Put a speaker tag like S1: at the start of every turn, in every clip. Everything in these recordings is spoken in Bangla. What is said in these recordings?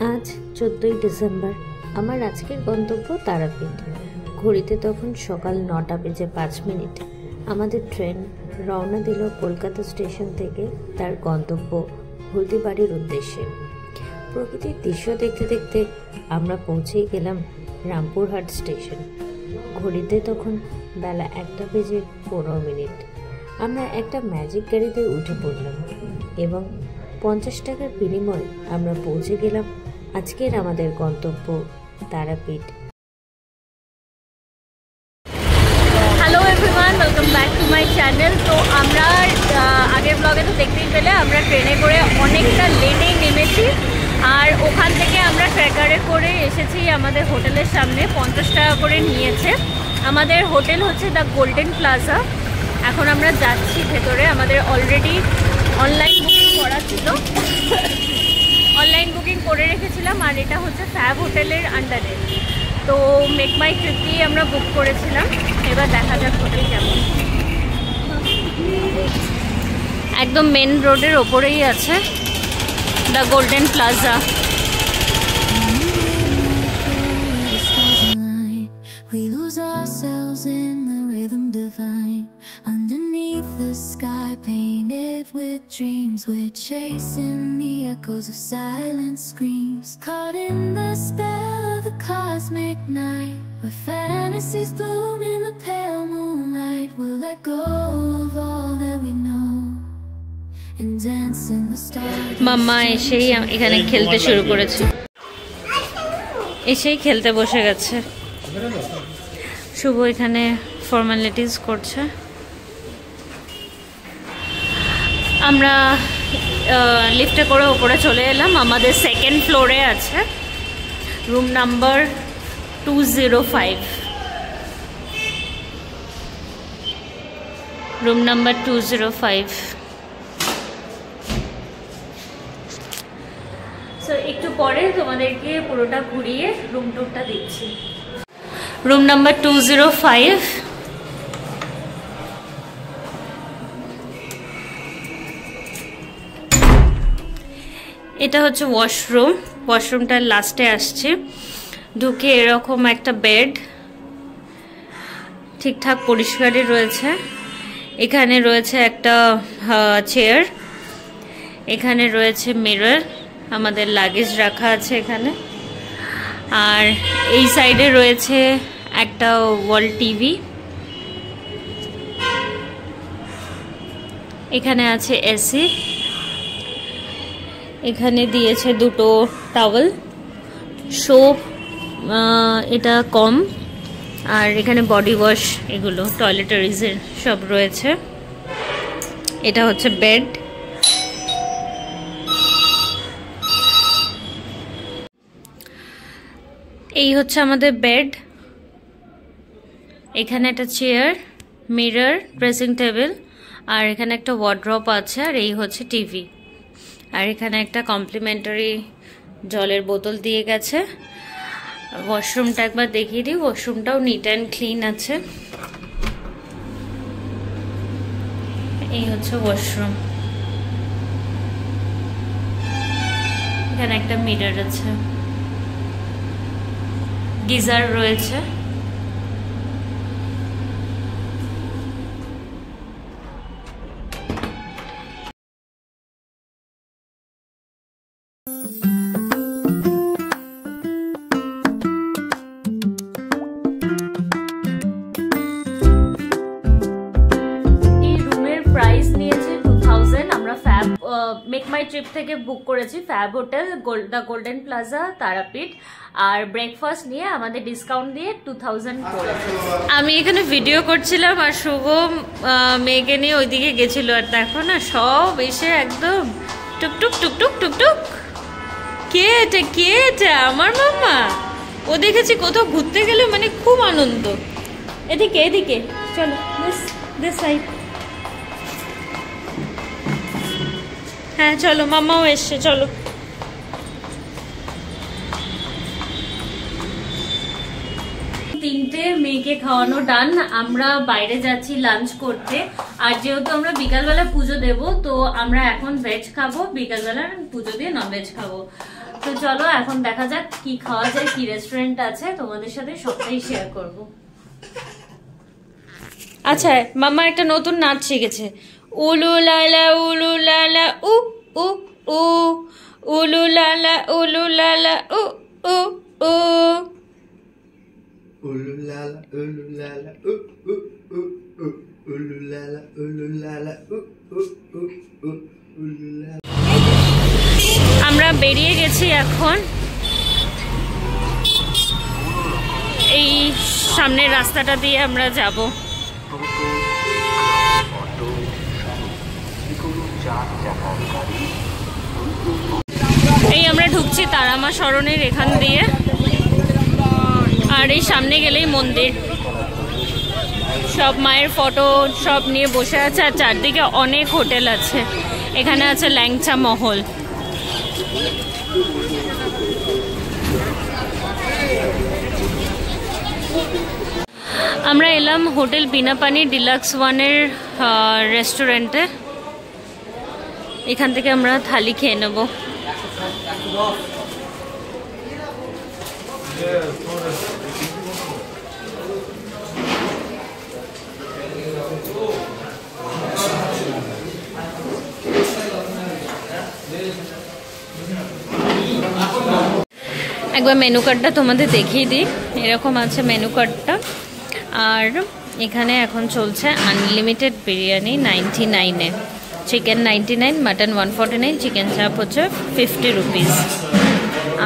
S1: আজ 14ই ডিসেম্বর। আমার আজকের গন্তব্য তারাপীঠ। ঘড়িতে তখন সকাল 9:05। আমাদের ট্রেন রওনা দিল কলকাতা স্টেশন থেকে তার গন্তব্য হলদিবাড়ির উদ্দেশ্যে। প্রকৃতির দৃশ্য দেখতে দেখতে আমরা পৌঁছেই গেলাম রামপুরহাট স্টেশন। ঘড়িতে তখন বেলা 1:15। আমরা একটা ম্যাজিক গাড়িতে উঠে পড়লাম এবং 50 টাকার বিনিময়ে আমরা পৌঁছে গেলাম আজকের আমাদের গন্তব্য Tarapith.
S2: Hello everyone, welcome back to my channel. তো আমরা আগের ব্লগে তো দেখতেই পেলে আমরা ট্রেনে করে অনেকটা লেটেই নেমেছি, আর ওখান থেকে আমরা ট্রেকারে করে এসেছি আমাদের হোটেলের সামনে। 50 টাকা করে নিয়েছে। আমাদের হোটেল হচ্ছে দ্য গোল্ডেন প্লাজা। এখন আমরা যাচ্ছি ভেতরে। আমাদের অলরেডি অনলাইন বুকিং করা ছিল, অনলাইন বুকিং করে রেখেছিলাম, আর এটা হচ্ছে ফ্যাব হোটেলের আন্ডারে। তো মেক মাই ট্রিপ দিয়ে আমরা বুক করেছিলাম। এবার দেখা যাক হোটেল কেমন। একদম মেন রোডের ওপরেই আছে the golden plaza.
S3: We lose ourselves in the rhythm divine. Underneath the sky painted with dreams, we're chasing the echoes of silent screams. Caught in the spell of the cosmic night, where fantasies bloom in the pale moonlight. We'll let go of all that we know and dance in the stars.
S2: মাম্মা এসেই এখানে খেলতে শুরু করেছে, এসেই খেলতে বসে গেছে। শুভ এখানে ফর্মালিটিস করছে। আমরা লিফটে করে ওপরে চলে এলাম। আমাদের সেকেন্ড ফ্লোরে আছে room number 205। Room number 205। So একটু পরে তোমাদেরকে পুরোটা ঘুরিয়ে রুম টুরটা দিচ্ছি। Room number 205। এটা হচ্ছে ওয়াশরুম। ওয়াশরুমটার লাস্টে আসছে। ঢুকে এরকম একটা বেড ঠিকঠাক পরিষ্কারই রয়েছে। এখানে রয়েছে একটা চেয়ার, এখানে রয়েছে মিরর, আমাদের লাগেজ রাখা আছে এখানে। আর এই সাইডে রয়েছে একটা ওয়াল টিভি। এখানে আছে এসি। এখানে দিয়েছে দুটো টাওয়েল, সোপ এটা কম, আর এখানে বডি ওয়াশ, এগুলো টয়লেটারিজের সব রয়েছে। এটা হচ্ছে বেড। এই হচ্ছে আমাদের বেড। এখানে একটা চেয়ার, মিরর, ড্রেসিং টেবিল, আর এখানে একটা ওয়ার্ড্রপ আছে। আর এই হচ্ছে টিভি। আর এখানে একটা কমপ্লিমেন্টারি জলের বোতল দিয়ে গেছে। ওয়াশরুমটা একবার দেখিয়ে দিই। ওয়াশরুমটাও নিট অ্যান্ড ক্লিন আছে। এই হচ্ছে ওয়াশরুম। এখানে একটা মিরর আছে, গিজার রয়েছে। মেক মাই ট্রিপ থেকে বুক করেছি fab hotel the golden plaza Tarapith, আর ব্রেকফাস্ট নিয়ে আমাদের ডিসকাউন্ট দিয়ে 2000 পড়েছে। আমি এখানে ভিডিও করছিলাম আর শুভ মেয়েকে নিয়ে ওইদিকে গেছিল। আর দেখো না, সব এসে একদম টুকটুক টুকটুক টুকটুক। কে এটা, কে এটা? আমার মাম্মা। ও দেখেছি কোথাও ঘুরতে গেলে মানে খুব আনন্দ। এদিকে এদিকে চলো, দিস সাইড। হ্যাঁ চলো, মাম্মাও এসছে, চলো। তিনটে মেয়েকে খাওয়ানো ডান। আমরা বাইরে যাচ্ছি লাঞ্চ করতে। আর যেহেতু আমরা বিকালবেলা পুজো দেব, তো আমরা এখন ভেজ খাবো, বিকালবেলা পুজো দিয়ে নন ভেজ খাবো। তো চলো এখন দেখা যাক কি খাওয়া যায়, কি রেস্টুরেন্ট আছে, তোমাদের সাথে সবটাই শেয়ার করব। আচ্ছা, মামা একটা নতুন নাচ শিখেছে, উলু লালা উলু লালা উ উ উ, উলু লালা উলু লালা উ উ উ,
S4: উলু লালা উলু লালা উ উ উ উ, উলু লালা উলু লালা উ উ উ উ, উলু লালা।
S2: আমরা বেরিয়ে গেছি এখন। এই সামনের রাস্তাটা দিয়ে আমরা যাব। এই আমরা ঢুকছি তারামা শরণের এখান দিয়ে, আর এই সামনে গেলেই মন্দির। সব মায়ের ফটো সব নিয়ে বসে আছে, আর চারদিকে অনেক হোটেল আছে। এখানে আছে ল্যাংচা মহল। আমরা এলাম হোটেল বিনাপানি ডিলাক্স ওয়ানের রেস্টুরেন্টে। এখান থেকে আমরা থালি খেয়ে নেব। একবার মেনু কার্ডটা তোমাদের দেখিয়ে দিই। এরকম আছে মেনু কার্ডটা। আর এখানে এখন চলছে আনলিমিটেড বিরিয়ানি 99-এ, চিকেন 99, মাটন 149, চিকেন চাপ হচ্ছে 50 রুপিস।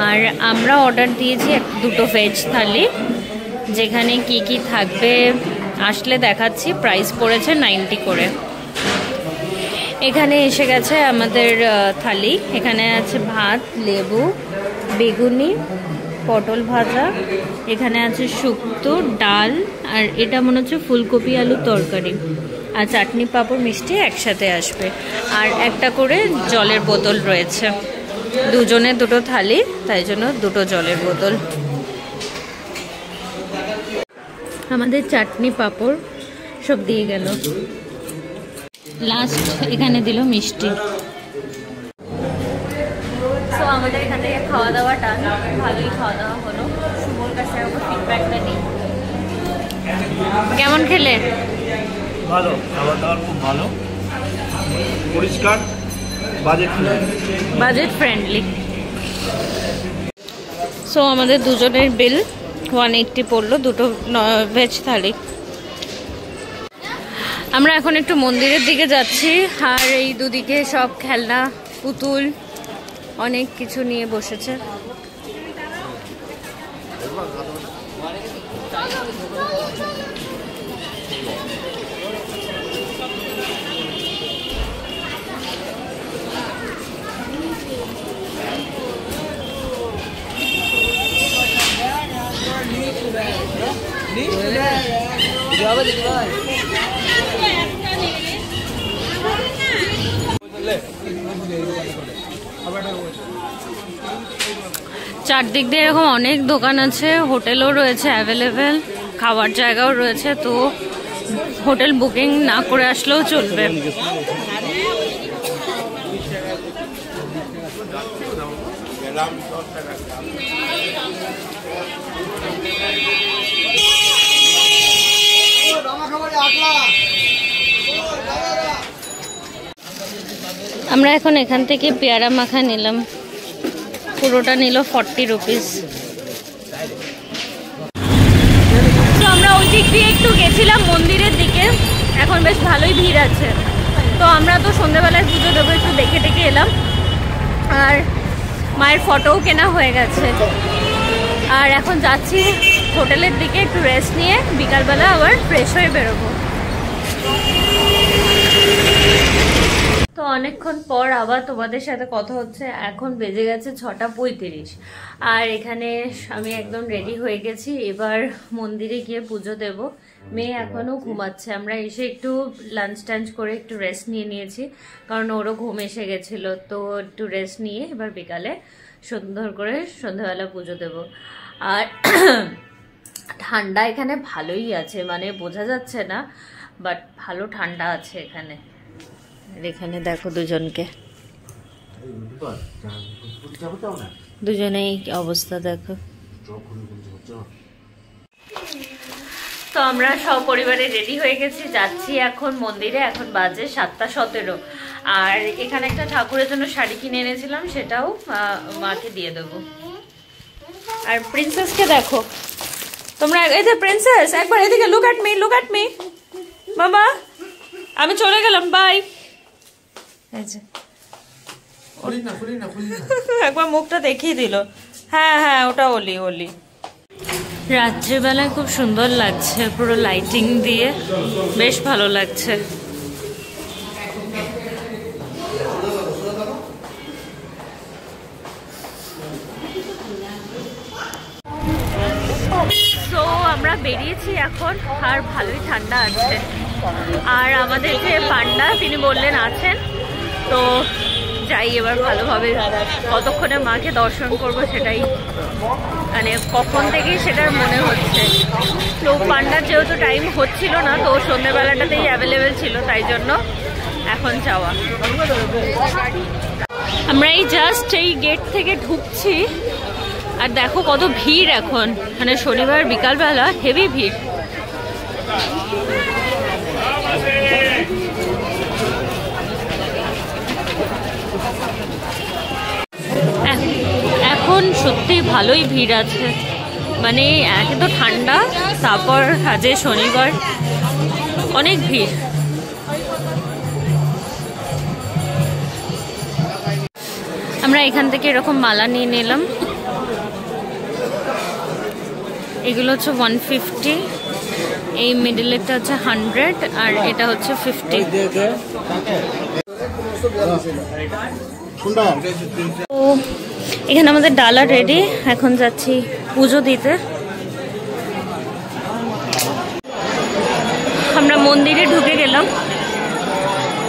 S2: আর আমরা অর্ডার দিয়েছি দুটো ভেজ থালি, যেখানে কি কি থাকবে আসলে দেখাচ্ছি। প্রাইস পড়েছে 90 করে। এখানে এসে গেছে আমাদের থালি। এখানে আছে ভাত, লেবু, বেগুনি, পটল ভাজা, এখানে আছে শুক্তো, ডাল, আর এটা মনে হচ্ছে ফুলকপি আলুর তরকারি, আর চাটনি পাঁপড় মিষ্টি একসাথে আসবে। আর একটা করে জলের বোতল রয়েছে। দুজনে দুটো থালি, তাই জন্য দুটো জলের বোতল। আমাদের চাটনি পাঁপড় সব দিয়ে গেল। লাস্ট এখানে দিল মিষ্টি। তো আমাদের এখান থেকে খাওয়া দাওয়া টান, ভালোই খাওয়া দাওয়া হলো। শুভর কাছে আমার ফিডব্যাকটা নিই। কেমন খেলে?
S5: ভালো, খাবার দাবার খুব ভালো, পরিষ্কার, বাজেট ফ্রেন্ডলি।
S2: সো আমাদের দুজনের বিল 180 পড়লো, দুটো ভেজ থালি। আমরা এখন একটু মন্দিরের দিকে যাচ্ছি। আর এই দুদিকে সব খেলনা, পুতুল, অনেক কিছু নিয়ে বসেছে। চারদিক দিয়ে এরকম অনেক দোকান আছে, হোটেলও রয়েছে অ্যাভেলেবেল, খাওয়ার জায়গাও রয়েছে। তো হোটেল বুকিং না করে আসলেও চলবে। আমরা এখন এখান থেকে পেয়ারা মাখা নিলাম, পুরোটা নিল 40 রুপিস। তো আমরা ওই দিক দিয়ে একটু গেছিলাম মন্দিরের দিকে, এখন বেশ ভালোই ভিড় আছে। তো আমরা তো সন্ধ্যেবেলায় পুজো দেবো, একটু দেখে টেকে এলাম। আর মায়ের ফটোও কেনা হয়ে গেছে। আর এখন যাচ্ছি হোটেলের দিকে, একটু রেস্ট নিয়ে বিকালবেলা আবার ফ্রেশ হয়ে বেরোবো। তো অনেকক্ষণ পর আবার তোমাদের সাথে কথা হচ্ছে। এখন বেজে গেছে 6:35। আর এখানে আমি একদম রেডি হয়ে গেছি। এবার মন্দিরে গিয়ে পুজো দেব। মেয়ে এখনও ঘুমাচ্ছে। আমরা এসে একটু লাঞ্চ টাঞ্চ করে একটু রেস্ট নিয়ে নিয়েছি, কারণ ওরও ঘুম এসে গেছিলো। তো একটু রেস্ট নিয়ে এবার বিকালে সুন্দর করে সন্ধ্যাবেলা পুজো দেব। আর ঠান্ডা এখানে ভালোই আছে, মানে বোঝা যাচ্ছে না, বাট ভালো ঠান্ডা আছে এখানে। এখানে দেখো দুজনকে।
S1: দুজনেই অবস্থা দেখো।
S2: তো আমরা সব পরিবারে রেডি হয়ে গেছি, যাচ্ছি এখন মন্দিরে। এখন বাজে 7:17। আর এখানে একটা ঠাকুরের জন্য শাড়ি কিনে এনেছিলাম, সেটাও মাকে দিয়ে দেবো। আর প্রিন্সেসকে দেখো তোমরা, এই যে প্রিন্সেস একবার এদিকে, লুক অ্যাট মি মামা, আমি চলে গেলাম, বাই। এই যে একবার মুখটা দেখিয়ে দিল। হ্যাঁ হ্যাঁ, ওটা ওলি। রাত্রিবেলায় খুব সুন্দর লাগছে, পুরো লাইটিং দিয়ে বেশ ভালো লাগছে। তো আমরা বেরিয়েছি এখন, আর ভালোই ঠান্ডা আছে। আর আমাদের যে পান্ডা তিনি বললেন আছেন, তো যাই এবার ভালোভাবে। কতক্ষণে মাকে দর্শন করব সেটাই, মানে কখন থেকেই সেটার মনে হচ্ছে। তো পান্ডার যেহেতু টাইম হচ্ছিল না, তো সন্ধ্যেবেলাটাতেই অ্যাভেলেবেল ছিল, তাই জন্য এখন যাওয়া। আমরা এই জাস্ট এই গেট থেকে ঢুকছি, আর দেখো কত ভিড় এখন, মানে শনিবার বিকালবেলা হেভি ভিড়। এখন সত্যি ভালোই ভিড় আছে, মানে একে তো ঠান্ডা, তারপর আজ শনিবার, অনেক ভিড়। আমরা এখান থেকে এরকম মালা নিয়ে নিলাম। এগুলো হচ্ছে 150, এই মিডলেরটা হচ্ছে 100, আর এটা হচ্ছে 50। তো এখানে আমাদের ডালা রেডি, এখন যাচ্ছি পুজো দিতে। আমরা মন্দিরে ঢুকে গেলাম,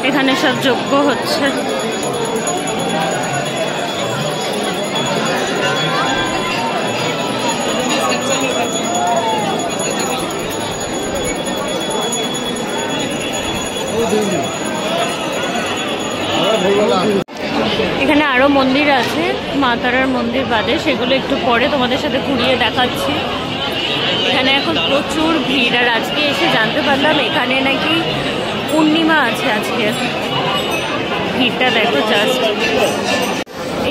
S2: এখানে সব যজ্ঞ হচ্ছে। এখানে আরো মন্দির আছে, মা তারার মন্দির বাদে, সেগুলো একটু পরে তোমাদের সাথে ঘুরিয়ে দেখাচ্ছি। এখানে এখন প্রচুর ভিড়, আর আজকে এসে জানতে পারলাম এখানে নাকি পূর্ণিমা আছে আজকে। ভিড়টা দেখো জাস্ট।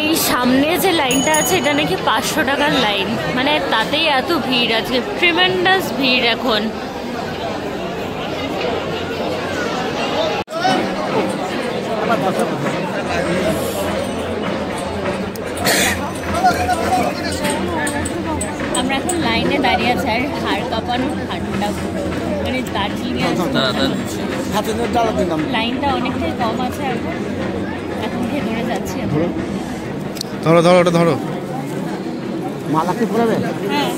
S2: এই সামনে যে লাইনটা আছে এটা নাকি 500 টাকার লাইন, মানে তাতেই এত ভিড় আছে, ট্রিমেন্ডাস ভিড় এখন। আমরা এখন লাইনে দাঁড়িয়ে আছি, আর হাড় কাঁপানো ঠান্ডা পুরো, মানে দার্জিলিং লাইনটা অনেকটাই কম আছে এখন ভেতরে যাচ্ছি।
S4: ধরো ওটা ধরো, মালা কি পড়াবে?
S2: হ্যাঁ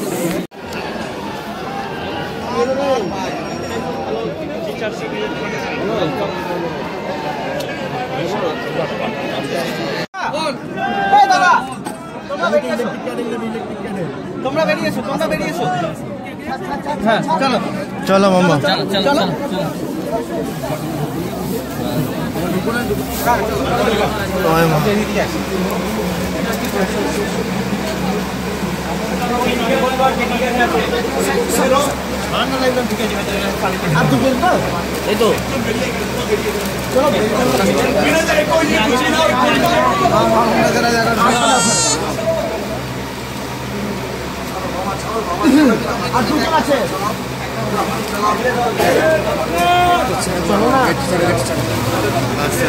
S5: তোমরা বেরিয়েছো হ্যাঁ, চলো মাম্মা, চলো। এই তো আছে।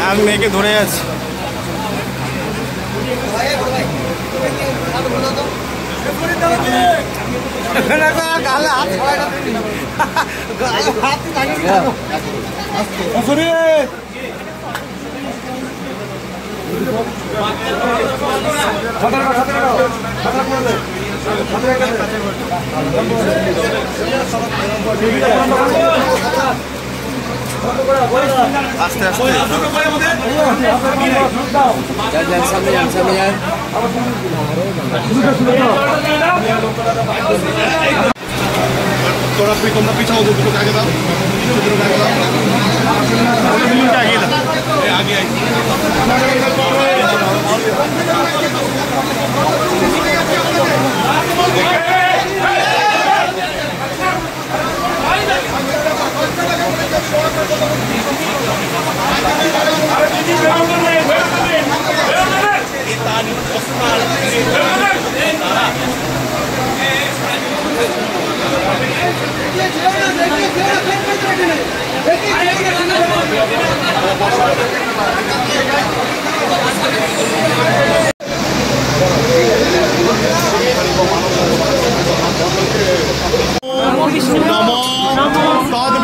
S5: আমি মেয়েকে ধরে আছি। আস্তে আস্তে সামনে যান।
S6: তোমরা পিছাও, দুটো আগে দাও, দুটো আগে দাও, আগে দাও, আগে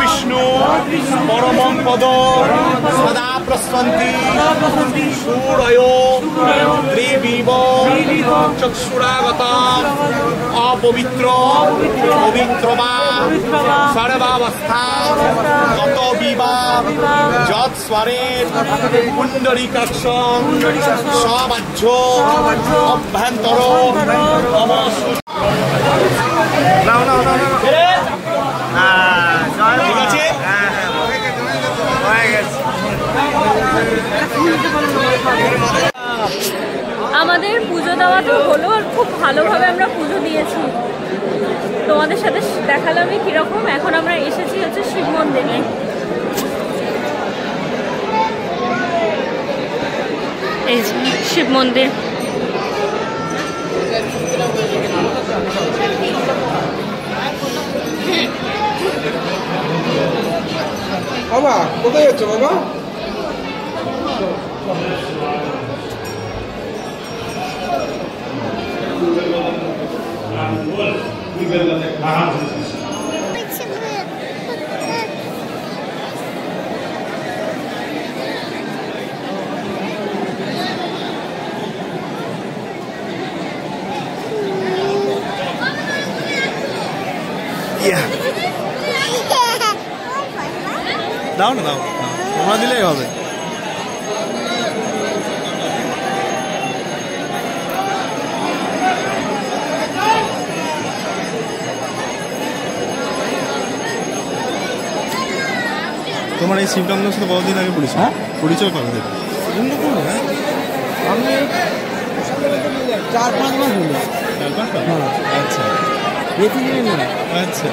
S6: বিষ্ণু পরমং পদ সদা প্রস্বন্তি সূরয় ত্রিবিব চক্ষুরাগত অপবিত্র পবিত্র বা সর্বাবস্থা গত বিবা যৎস্বরের পুণ্ডরীকাক্ষ সবাহ্য অভ্যন্তর ঠিক আছে।
S2: আমাদের পুজো দেওয়া তো হলো, আর খুব ভালোভাবে আমরা পুজো দিয়েছি। তোমাদের সাথে দেখালামই কিরকম। এখন আমরা এসেছি হচ্ছে শিব মন্দিরে। এই শিব মন্দির।
S7: বাবা কোথায় যাচ্ছ বাবা?
S6: দাও না, দাও, তোমরা দিলেই হবে। তোমার এই শিবকান্তের সাথে কতদিন আগে পরিচয়? পরিচয় কবে থেকে?
S7: আমি 4-5 মাস হলো।
S6: 4-5 মাস? আচ্ছা,
S7: বেশি দিন না।
S6: আচ্ছা।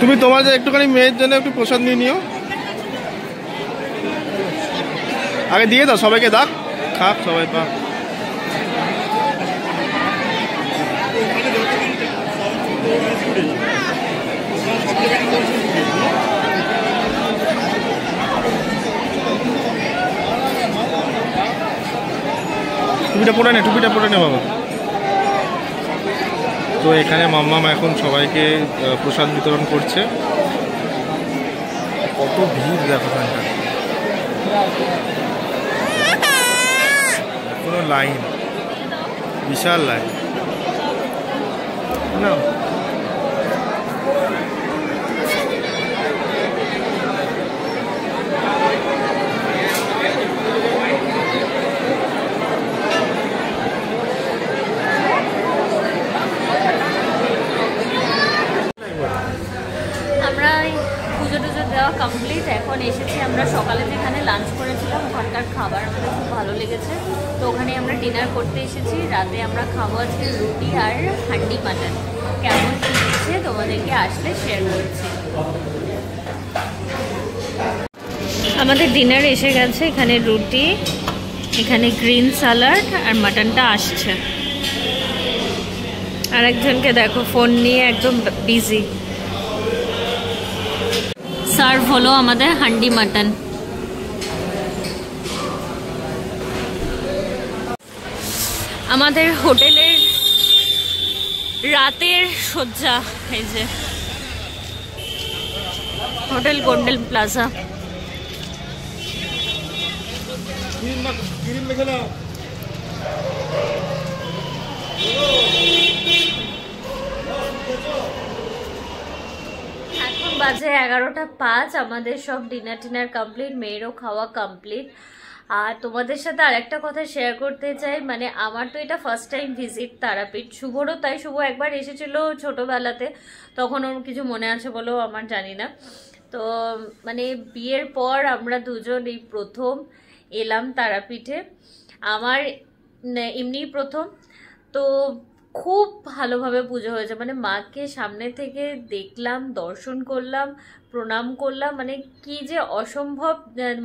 S6: তুমি তোমাদের একটুখানি মেয়ের জন্য একটু প্রসাদ নিয়ে নিও, আগে দিয়ে দাও সবাইকে, দাও খাক সবাই পা। টুপিটা পরে নে, টুপিটা পরে নে বাবা। তো এখানে মাম্মাম এখন সবাইকে প্রসাদ বিতরণ করছে। কত ভিড় দেখো এখানটা, কোনো লাইন, বিশাল লাইন না।
S2: কমপ্লিট। এখন এসেছি আমরা সকালে যেখানে লাঞ্চ করেছিলাম, ওখানকার খাবার আমাদের খুব ভালো লেগেছে, তো ওখানে আমরা ডিনার করতে এসেছি। রাতে আমরা খাবো আজকে রুটি আর হান্ডি মাটন। কেমন হচ্ছে তোমাদেরকে আসলে শেয়ার করছি। আমাদের ডিনার এসে গেছে, এখানে রুটি, এখানে গ্রিন স্যালাড আর মাটনটা আসছে। আর একজনকে দেখো ফোন নিয়ে একদম বিজি। সার্ভ হলো আমাদের হান্ডি মাটন। আমাদের হোটেলের রাতের সজ্জা, এই যে হোটেল গোল্ডেন প্লাজা। এখন বাজে 11:05। আমাদের সব ডিনার কমপ্লিট, মেয়েরও খাওয়া কমপ্লিট। আর তোমাদের সাথে আরেকটা কথা শেয়ার করতে চাই, মানে আমার তো এটা ফার্স্ট টাইম ভিজিট তারাপীঠ, শুভরও তাই। শুভ একবার এসেছিল ছোটবেলাতে, তখন ওর কিছু মনে আছে বলো আমার জানি না। তো মানে বিয়ের পর আমরা দুজন এই প্রথম এলাম তারাপীঠে, আমার এমনি প্রথম। তো খুব ভালোভাবে পুজো হয়েছে, মানে মাকে সামনে থেকে দেখলাম, দর্শন করলাম, প্রণাম করলাম, মানে কি যে অসম্ভব,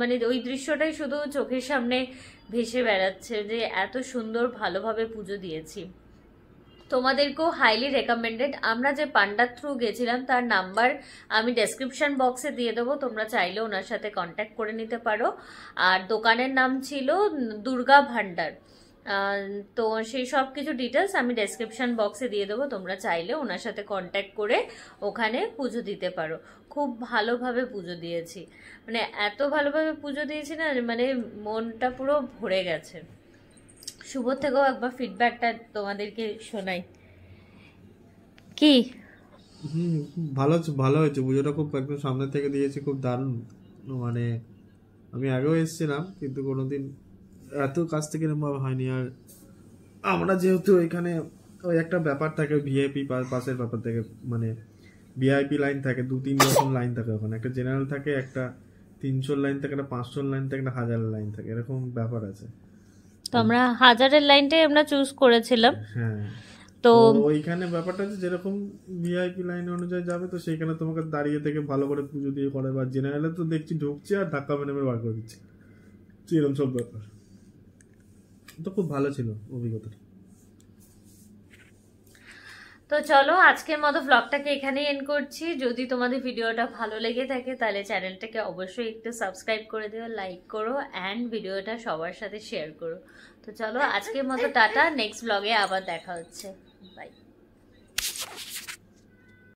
S2: মানে ওই দৃশ্যটাই শুধু চোখের সামনে ভেসে বেড়াচ্ছে যে এত সুন্দর ভালোভাবে পুজো দিয়েছি। তোমাদেরকেও হাইলি রেকমেন্ডেড। আমরা যে পান্ডার থ্রু গেছিলাম তার নাম্বার আমি ডেসক্রিপশন বক্সে দিয়ে দেবো, তোমরা চাইলে ওনার সাথে কন্ট্যাক্ট করে নিতে পারো। আর দোকানের নাম ছিল দুর্গা ভান্ডার। তো সেই সব কিছু ডিটেলস আমি ডেসক্রিপশন বক্সে দিয়ে দেবো, তোমরা চাইলে ওনার সাথে কন্ট্যাক্ট করে ওখানে পুজো দিতে পারো। খুব ভালোভাবে পুজো দিয়েছি, মানে এত ভালোভাবে পুজো দিয়েছি না, মানে মনটা পুরো ভরে গেছে। শুভ থেকেও একবার ফিডব্যাকটা তোমাদেরকে শোনাই। কি
S4: ভালো হয়েছে পুজোটা, খুব একদম সামনে থেকে দিয়েছি, খুব দারুণ। মানে আমি আগেও এসেছিলাম কিন্তু কোনোদিন এত কাছ থেকে এরকম হয়নি। আর আমরা যেহেতু এখানে ওই একটা ব্যাপার থাকে ভিআইপি পাসের ব্যাপার থাকে, মানে ভিআইপি লাইন থাকে, 2-3 রকম লাইন থাকে ওখানে। একটা জেনারেল থাকে, একটা 300 লাইন থাকে, একটা 500 লাইন থাকে, একটা 1000 লাইন থাকে, এরকম ব্যাপার আছে।
S2: তো আমরা 1000-এর লাইনটাই আমরা চুজ করেছিলাম।
S4: হ্যাঁ, তো ওইখানে ব্যাপারটা আছে যেরকম ভিআইপি লাইন অনুযায়ী যাবে, তো সেইখানে তোমাকে দাঁড়িয়ে থেকে ভালো করে পুজো দিয়ে করে। বা জেনারেলে তো দেখছি ঢুকছে আর ধাক্কা মেরে বার করে দিচ্ছে, এরকম সব ব্যাপার। তো খুব ভালো ছিল অভিজ্ঞতাটা।
S2: তো চলো আজকের মতো ব্লগটাকে এখানেই এন্ড করছি। যদি তোমাদের ভিডিওটা ভালো লেগে থাকে তাহলে চ্যানেলটাকে অবশ্যই একটু সাবস্ক্রাইব করে দিও, লাইক করো অ্যান্ড ভিডিওটা সবার সাথে শেয়ার করো। তো চলো আজকের মতো টাটা, নেক্সট ব্লগে আবার দেখা হচ্ছে, বাই।